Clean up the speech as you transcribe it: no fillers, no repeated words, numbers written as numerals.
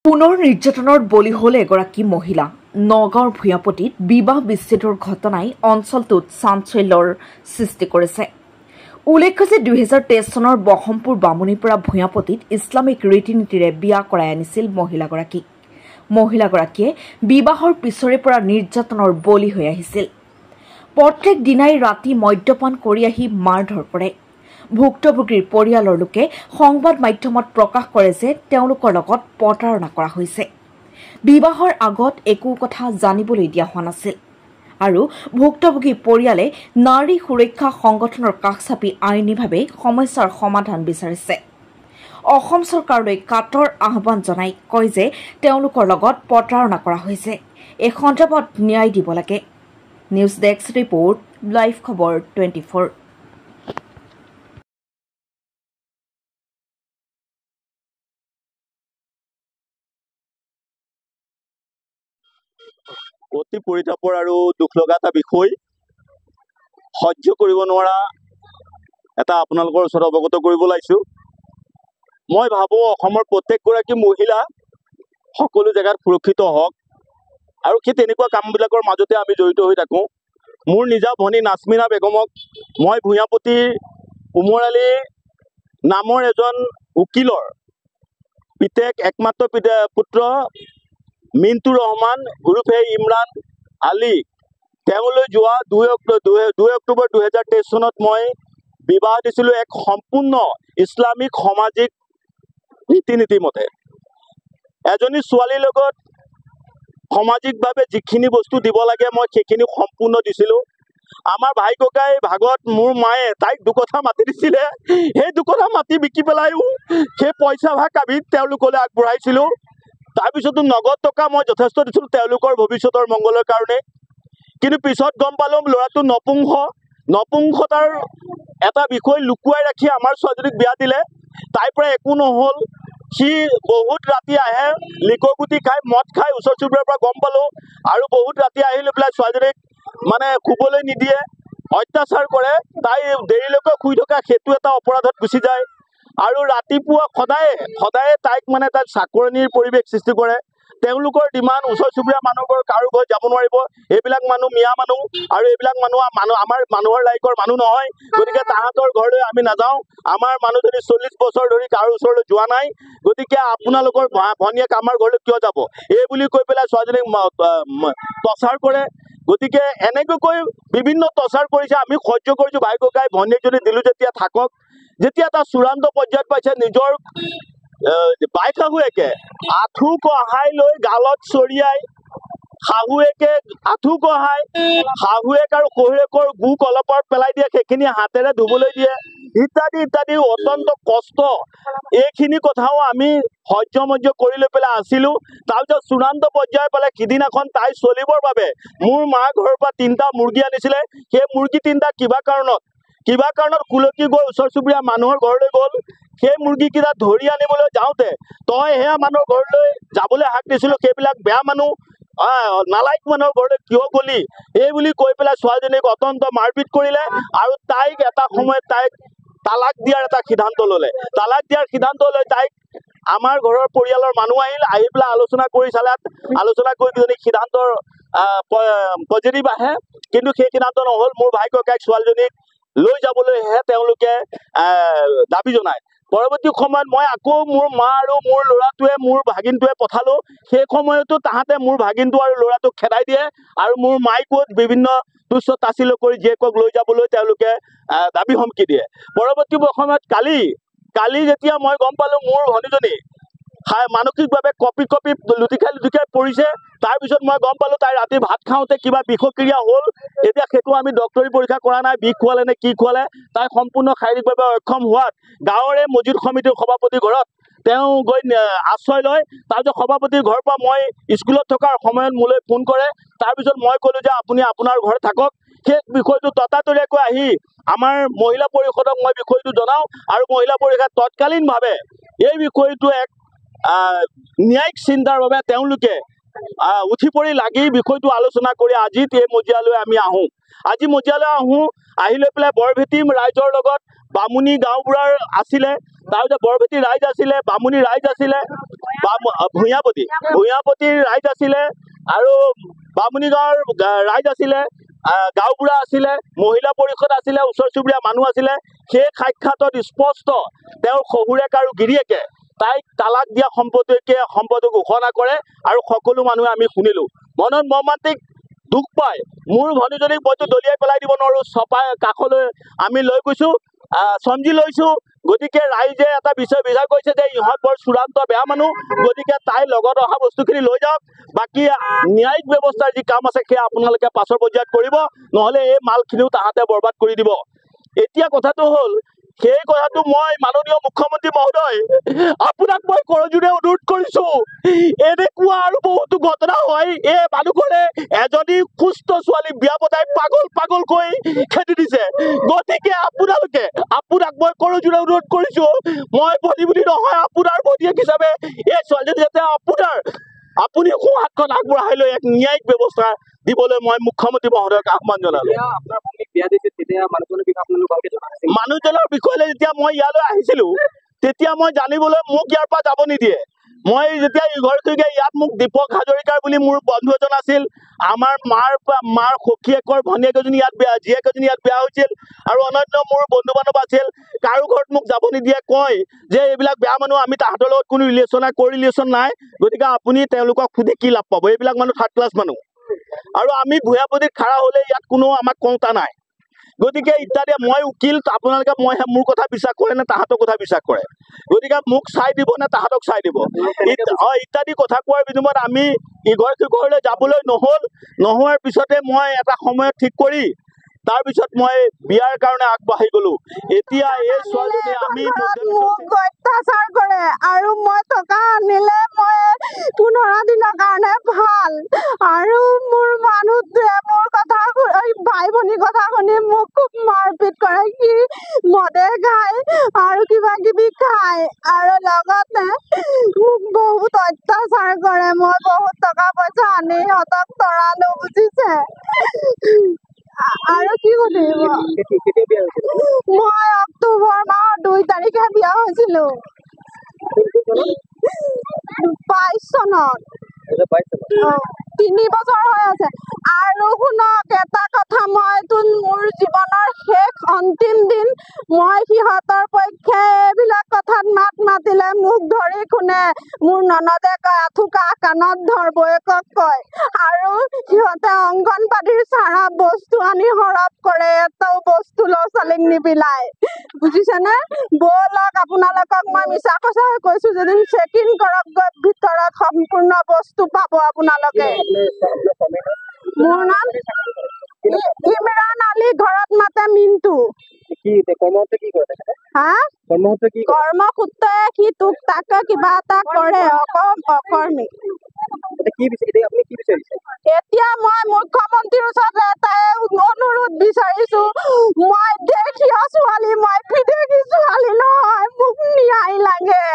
পুনৰ নিৰ্যাতনৰ বলি হ'ল এগৰাকী মহিলা। নগাঁৱৰ ভূঞাপতিত বিবাহ বিচ্ছেদৰ ঘটনাই অঞ্চলটোত চাঞ্চল্যৰ সৃষ্টি কৰিছে। উল্লেখ্য যে 2023 চনৰ বহমপুৰ বামুণীৰ পৰা ভূঞাপতিত ইছলামিক ৰীতি নীতিৰে বিয়া কৰাই আনিছিল মহিলাগৰাকীক। মহিলাগৰাকীয়ে বিবাহৰ পিছৰে পৰা নিৰ্যাতনৰ বলি হৈ আহিছিল। প্ৰত্যেক দিনাই ৰাতি মদ্যপান কৰি আহি মাৰধৰ কৰে। ভুক্তভোগীৰ পৰিয়ালৰ লোকে সংবাদ মাধ্যমত প্ৰকাশ কৰে যে তেওঁলোকৰ লগত প্ৰতাৰণা কৰা হৈছে। বিবাহৰ আগত একো কথা জানিবলৈ দিয়া হোৱা নাছিল আৰু ভুক্তভোগী পৰিয়ালে নাৰী সুৰক্ষা সংগঠনৰ কাষ চাপি আইনীভাৱে সমস্যাৰ সমাধান বিচাৰিছে। অসম চৰকাৰলৈ কাটৰ আহ্বান জনাই কয় যে তেওঁলোকৰ লগত প্ৰতাৰণা কৰা হৈছে। এই সন্দৰ্ভত ন্যায় দিব লাগে। নিউজ ডেস্ক ৰিপৰ্ট, লাইভ খবৰ 24। অতি পৰিতাপৰ আৰু দুখ লগা এটা বিষয়, সহ্য কৰিব নোৱাৰা এটা আপোনালোকৰ ওচৰত অৱগত কৰিব লাগিছোঁ। মই ভাবোঁ অসমৰ প্ৰত্যেকগৰাকী মহিলা সকলো জেগাত সুৰক্ষিত হওক আৰু সেই তেনেকুৱা কামবিলাকৰ মাজতে আমি জড়িত হৈ থাকোঁ। মোৰ নিজা ভনী নাজমিনা বেগমক মই ভূঞাপতিৰ উমৰালী নামৰ এজন উকিলৰ পিতেক একমাত্ৰ পুত্ৰ মিণ্টু ৰহমান ওৰফে ইমৰান আলী, তেওঁলৈ যোৱা 2 অক্টোবৰ 2023 চনত মই বিবাহ দিছিলোঁ এক সম্পূৰ্ণ ইছলামিক সামাজিক ৰীতি নীতি মতে। এজনী ছোৱালীৰ লগত সামাজিকভাৱে যিখিনি বস্তু দিব লাগে মই সেইখিনি সম্পূৰ্ণ দিছিলোঁ। আমাৰ ভাই ককাই ভাগত মোৰ মায়ে তাইক দুকঠা মাটি দিছিলে, সেই দুকঠা মাটি বিকি পেলাইও সেই পইচা ভাগ আমি তেওঁলোকলৈ আগবঢ়াইছিলোঁ। তাৰপিছতো নগদ টকা মই যথেষ্ট দিছিলোঁ তেওঁলোকৰ ভৱিষ্যতৰ মংগলৰ কাৰণে। কিন্তু পিছত গম পালোঁ ল'ৰাটো নপুংসতাৰ এটা বিষয় লুকুৱাই ৰাখি আমাৰ ছোৱালীজনীক বিয়া দিলে। তাইৰ পৰা একো নহ'ল। সি বহুত ৰাতি আহে, লিকৰ গুটি খাই, মদ খাই, ওচৰ চুবুৰীয়াৰ পৰা গম পালোঁ। আৰু বহুত ৰাতি আহি লৈ পেলাই ছোৱালীজনীক মানে শুবলৈ নিদিয়ে, অত্যাচাৰ কৰে। তাই দেৰিলৈকে শুই থকা সেইটো এটা অপৰাধত গুচি যায়। আৰু ৰাতিপুৱা সদায়ে তাইক মানে তাইক চাকৰণিৰ পৰিৱেশ সৃষ্টি কৰে। তেওঁলোকৰ ডিমাণ্ড ওচৰ চুবুৰীয়া মানুহবোৰ কাৰো ঘৰত যাব নোৱাৰিব, এইবিলাক মানুহ মিয়া মানুহ আৰু এইবিলাক মানুহ আমাৰ মানুহৰ লাইকৰ মানুহ নহয়, গতিকে তাহাঁতৰ ঘৰলৈ আমি নাযাওঁ। আমাৰ মানুহজনী 40 বছৰ ধৰি কাৰো ওচৰলৈ যোৱা নাই, গতিকে আপোনালোকৰ ভনীয়েক আমাৰ ঘৰলৈ কিয় যাব, এই বুলি কৈ পেলাই ছোৱালীজনীক টৰ্চাৰ কৰে। গতিকে এনেকৈ বিভিন্ন টৰ্চাৰ কৰিছে। আমি সহ্য কৰিছোঁ, ভাই ককাই ভনীয়েকজনী দিলোঁ যেতিয়া থাকক। যেতিয়া এটা চূড়ান্ত পৰ্যায়ত পাইছে, নিজৰ বাই শাহুৱেকে আঁঠু কঢ়াই লৈ গালত চৰিয়াই, শাহুৱেকে আঁঠু কঢ়াই, শাহুৱেক আৰু শহুৰেকৰ গু কলপত পেলাই দিয়ে, সেইখিনি হাতেৰে ধুবলৈ দিয়ে, ইত্যাদি ইত্যাদি অত্যন্ত কষ্ট। এইখিনি কথাও আমি সহ্য কৰি লৈ পেলাই আছিলোঁ। তাৰপিছত চূড়ান্ত পৰ্যায় পালে সিদিনাখন তাই চলিবৰ বাবে মোৰ মাৰ ঘৰৰ পৰা 3টা মুৰ্গী আনিছিলে। সেই মুৰ্গী 3টা কিবা কাৰণত কুলকি গৈ ওচৰ চুবুৰীয়া মানুহৰ ঘৰলৈ গ'ল। সেই মুৰ্গীকেইটা ধৰি আনিবলৈ যাওঁতে তই সেয়া মানুহৰ ঘৰলৈ যাবলৈ হাক দিছিলোঁ, সেইবিলাক বেয়া মানুহ, নালাইক মানুহৰ ঘৰলৈ কিয় গলি, এই বুলি কৈ পেলাই ছোৱালীজনীক অত্যন্ত মাৰপিট কৰিলে। আৰু তাইক এটা সময়ত তাইক তালাক দিয়াৰ এটা সিদ্ধান্ত ল'লে। তালাক দিয়াৰ সিদ্ধান্ত লৈ তাইক আমাৰ ঘৰৰ পৰিয়ালৰ মানুহ আহি পেলাই আলোচনা কৰি চালে। আলোচনা কৰি কিজনী সিদ্ধান্তৰ পজিটিভ আহে, কিন্তু সেই সিদ্ধান্ত নহ'ল। মোৰ ভাই ককাইক ছোৱালীজনীক লৈ যাবলৈহে তেওঁলোকে দাবী জনায়। পৰৱৰ্তী সময়ত মই আকৌ মোৰ মা আৰু মোৰ ল'ৰাটোৱে মোৰ ভাগিনটোৱে পঠালোঁ। সেই সময়তো তাহাঁতে মোৰ ভাগিনটো আৰু ল'ৰাটোক খেদাই দিয়ে আৰু মোৰ মাইকো বিভিন্ন তুচ্ছ তাচ্ছিল্য কৰি জীয়েকক লৈ যাবলৈ তেওঁলোকে দাবী হুমকি দিয়ে। পৰৱৰ্তী সময়ত কালি যেতিয়া মই গম পালোঁ মোৰ ভনীজনী মানসিকভাৱে কঁপি লুটি খাই পৰিছে, তাৰপিছত মই গম পালোঁ তাই ৰাতি ভাত খাওঁতে কিবা বিষক্ৰিয়া হ'ল। এতিয়া সেইটো আমি ডক্টৰী পৰীক্ষা কৰা নাই, বিষ খোৱালে নে কি খোৱালে। তাই সম্পূৰ্ণ শাৰীৰিকভাৱে অক্ষম হোৱাত গাঁৱৰে মছজিদ সমিতিৰ সভাপতিৰ ঘৰত তেওঁ গৈ আশ্ৰয় লয়। তাৰপিছত সভাপতিৰ ঘৰৰ পৰা মই স্কুলত থকাৰ সময়ত মোলৈ ফোন কৰে। তাৰপিছত মই ক'লোঁ যে আপুনি আপোনাৰ ঘৰত থাকক। সেই বিষয়টো ততাতৈয়াকৈ আহি আমাৰ মহিলা পৰিষদক মই বিষয়টো জনাওঁ আৰু মহিলা পৰিষদ তৎকালীনভাৱে এই বিষয়টো এক ন্যায়িক চিন্তাৰ বাবে তেওঁলোকে উঠি পৰি লাগি বিষয়টো আলোচনা কৰি আজি এই মজিয়ালৈ আমি আহোঁ। আহি লৈ পেলাই বৰভেটি ৰাইজৰ লগত বামুণী গাঁওবুঢ়াৰ আছিলে, তাৰপিছত বৰভেটি ৰাইজ আছিলে, বামুণী ৰাইজ আছিলে, ভূঞাপতিৰ ৰাইজ আছিলে আৰু বামুণী গাঁৱৰ ৰাইজ আছিলে, গাঁওবুঢ়া আছিলে, মহিলা পৰিষদ আছিলে, ওচৰ চুবুৰীয়া মানুহ আছিলে। সেই সাক্ষাতত স্পষ্ট তেওঁৰ শহুৰেক আৰু গিৰিয়েকে তাইক তালাক দিয়া সম্পত্তি ঘোষণা কৰে আৰু সকলো মানুহে আমি শুনিলো। মনত মৰ্মান্তিক দুখ পায়। মোৰ ভনীজনীক মইতো দলিয়াই পেলাই দিব নোৱাৰো, চপাই কাষলৈ আমি লৈ গৈছো, চমজি লৈছো। গতিকে ৰাইজে এটা বিচাৰ কৰিছে যে ইহঁত বৰ চূড়ান্ত বেয়া মানুহ, গতিকে তাইৰ লগত অহা বস্তুখিনি লৈ যাওক, বাকী ন্যায়িক ব্যৱস্থাৰ যি কাম আছে সেয়া আপোনালোকে পাছৰ পৰ্যায়ত কৰিব, নহ'লে এই মালখিনিও তাহাঁতে বৰবাদ কৰি দিব। এতিয়া কথাটো হ'ল, সেই কথাটো মই মাননীয় মুখ্যমন্ত্ৰী মহোদয় আপোনাক মই কৰজোৰে অনুৰোধ কৰিছো, এনেকুৱা আৰু বহুতো ঘটনা হয়। এই মানুহঘৰে এজনী সুস্থ ছোৱালী বিয়া পতাই পাগলকৈ খেদি দিছে। গতিকে আপোনাক মই কৰজোৰে অনুৰোধ কৰিছো, মই ভনী বুলি নহয়, আপোনাৰ ভনীয়েক হিচাপে এই ছোৱালীজনী যাতে আপুনি সোঁহাতখন আগবঢ়াই লৈ এক ন্যায়িক ব্যৱস্থা দিবলৈ মই মুখ্যমন্ত্ৰী মহোদয়ক আহ্বান জনালো। মানুহজনৰ বিষয়লৈ যেতিয়া মই ইয়ালৈ আহিছিলো, তেতিয়া মই জানিবলৈ মোক ইয়াৰ পৰা যাব নিদিয়ে। মই যেতিয়া ইঘৰলৈকে ইয়াত মোক দীপক হাজৰিকাৰ বুলি মোৰ বন্ধু এজন আছিল, আমাৰ মাৰ সখীয়েকৰ ভনীয়েক এজনী জীয়েক এজনী ইয়াত বিয়া হৈছিল আৰু অনন্য মোৰ বন্ধু বান্ধৱ আছিল। কাৰো ঘৰত মোক যাব নিদিয়ে, কয় যে এইবিলাক বেয়া মানুহ, আমি তাহাঁতৰ লগত কোনো ৰিলেশ্যন নাই, গতিকে আপুনি তেওঁলোকক সুধি কি লাভ পাব, এইবিলাক মানুহ থাৰ্ড ক্লাছ মানুহ। আৰু আমি ভূঞাপতিত খাৰা হলে ইয়াত কোনো আমাক কওঁতা নাই। গতিকে ইত্যাদি মই উকিল, আপোনালোকে মোৰ কথা বিশ্বাস কৰে নে তাহাঁতৰ কথা বিশ্বাস কৰে, গতিকে মোক চাই দিব নে তাহাঁতক চাই দিব, ইত্যাদি কথা কোৱাৰ বিনিময়ত আমি ইঘৰ সিঘৰলৈ যাবলৈ নোহোৱাৰ পিছতে মই এটা সময়ত ঠিক কৰি তাৰপিছত মই বিয়াৰ কাৰণে আগবাঢ়ি গলো। এতিয়া এই ছোৱালীজনী আমি অত্যাচাৰ কৰে আৰু মই টকা আনিলে মই 15 দিনৰ কাৰণে ভাল, আৰু মোৰ মানুহটোৱে মোৰ কথা ভাই ভনীৰ কথা শুনি মোক খুব মাৰপিট কৰে, কি মদে খায় আৰু কিবা কিবি খায় আৰু লগতে মোক বহুত অত্যাচাৰ কৰে। মই বহুত টকা পইচা আনি সিহঁতক তৰালো, বুজিছে। আৰু কি সুধিব, মই অক্টোবৰ মাহৰ 2 তাৰিখে বিয়া হৈছিলো, 22 চনত। 3 বছৰ হৈ আছে। আৰু শুনক এটা কথা, মোৰ জীৱনৰ শেষ অন্তিম দিন মই সিহঁতৰ পক্ষে এইবিলাক কথাত মাত মাতিলে মোক ধৰি শুনে। মোৰ ননদে কয় আঁঠুকা কাণত ধৰ, বৌয়েকক কয়, আৰু সিহঁতে অংগনবাদীৰ চাৰা বস্তু আনি সৰব কৰে, এটাও বস্তু ল'ৰা ছোৱালীক নিবিলাই, বুজিছেনে। ব'লক আপোনালোকক মই মিছা কথা কৈছো, যদি চেকিং কৰক গৈ ভিতৰত সম্পূৰ্ণ বস্তু পাব আপোনালোকে। মোৰ নাম ইমৰান আলী, ঘৰত মাতে মিন্টু। কৰ্মসূত্ৰে সি তোক তাকে কিবা এটা কৰে, অকৰ্মী। এতিয়া মই মুখ্যমন্ত্ৰীৰ ওচৰত এটাই অনুৰোধ বিচাৰিছো, মই দেশীয় ছোৱালী, মই বিদেশী ছোৱালী নহয়, মোক ন্যায় লাগে।